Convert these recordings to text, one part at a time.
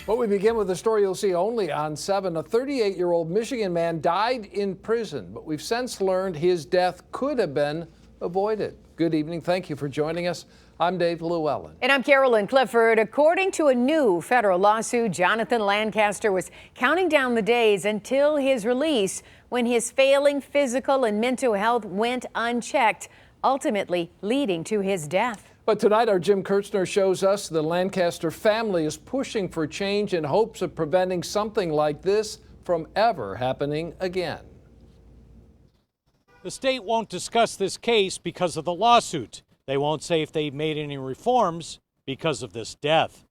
But we begin with a story you'll see only on 7. A 38-year-old Michigan man died in prison, but we've since learned his death could have been avoided. Good evening. Thank you for joining us. I'm Dave Llewellyn. And I'm Carolyn Clifford. According to a new federal lawsuit, Jonathan Lancaster was counting down the days until his release when his failing physical and mental health went unchecked, ultimately leading to his death. But tonight, our Jim Kurtzner shows us the Lancaster family is pushing for change in hopes of preventing something like this from ever happening again. The state won't discuss this case because of the lawsuit. They won't say if they've made any reforms because of this death.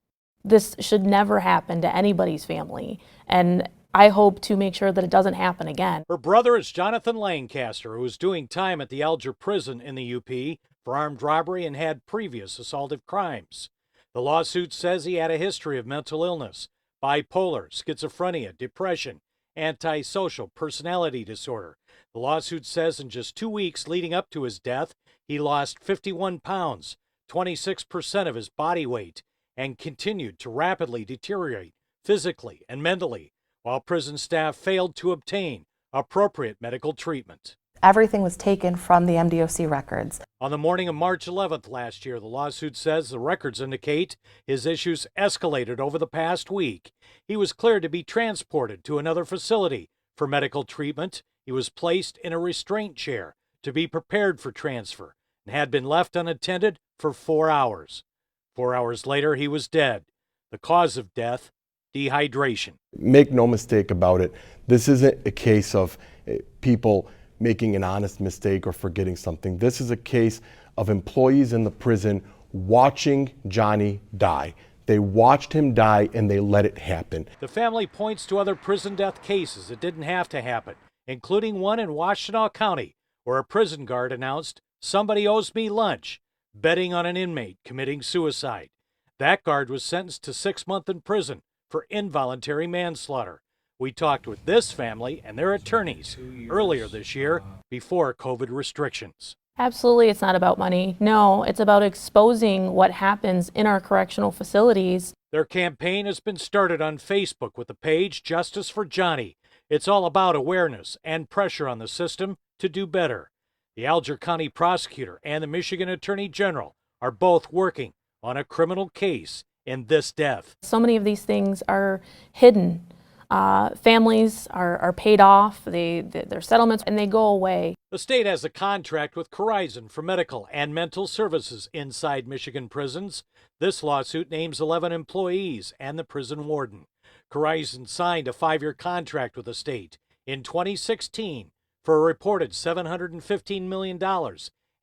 This should never happen to anybody's family, and I hope to make sure that it doesn't happen again. Her brother is Jonathan Lancaster, who is doing time at the Alger prison in the UP for armed robbery and had previous assaultive crimes. The lawsuit says he had a history of mental illness, bipolar, schizophrenia, depression, antisocial personality disorder. The lawsuit says in just 2 weeks leading up to his death, he lost 51 pounds, 26% of his body weight, and continued to rapidly deteriorate physically and mentally, while prison staff failed to obtain appropriate medical treatment. Everything was taken from the MDOC records. On the morning of March 11th last year, the lawsuit says the records indicate his issues escalated over the past week. He was cleared to be transported to another facility for medical treatment. He was placed in a restraint chair to be prepared for transfer and had been left unattended for 4 hours. 4 hours later, he was dead. The cause of death, dehydration. Make no mistake about it, this isn't a case of people making an honest mistake or forgetting something. This is a case of employees in the prison watching Jonny die. They watched him die and they let it happen. The family points to other prison death cases that didn't have to happen, including one in Washtenaw County, where a prison guard announced, "Somebody owes me lunch," betting on an inmate committing suicide. That guard was sentenced to 6 months in prison for involuntary manslaughter. We talked with this family and their attorneys earlier this year before COVID restrictions. Absolutely, it's not about money. No, it's about exposing what happens in our correctional facilities. Their campaign has been started on Facebook with the page Justice for Jonny. It's all about awareness and pressure on the system to do better. The Alger County prosecutor and the Michigan Attorney General are both working on a criminal case in this death. So many of these things are hidden. Families are paid off, their settlements, and they go away. The state has a contract with Corizon for medical and mental services inside Michigan prisons. This lawsuit names 11 employees and the prison warden. Corizon signed a 5-year contract with the state in 2016 for a reported $715 million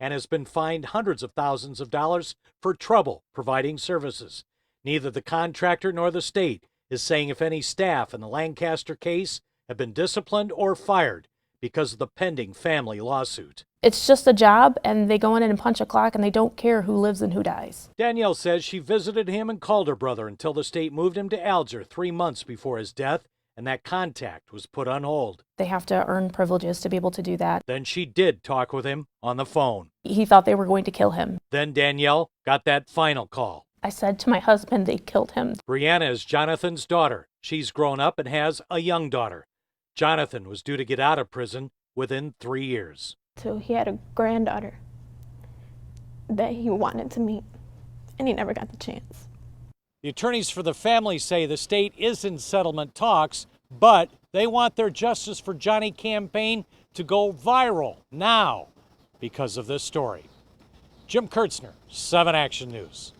and has been fined hundreds of thousands of dollars for trouble providing services. Neither the contractor nor the state is saying if any staff in the Lancaster case have been disciplined or fired because of the pending family lawsuit. It's just a job, and they go in and punch a clock, and they don't care who lives and who dies. Danielle says she visited him and called her brother until the state moved him to Alger 3 months before his death, and that contact was put on hold. They have to earn privileges to be able to do that. Then she did talk with him on the phone. He thought they were going to kill him. Then Danielle got that final call. I said to my husband, they killed him. Brianna is Jonathan's daughter. She's grown up and has a young daughter. Jonathan was due to get out of prison within 3 years. So he had a granddaughter that he wanted to meet, and he never got the chance. The attorneys for the family say the state is in settlement talks, but they want their Justice for Jonny campaign to go viral now because of this story. Jim Kurtzner, 7 Action News.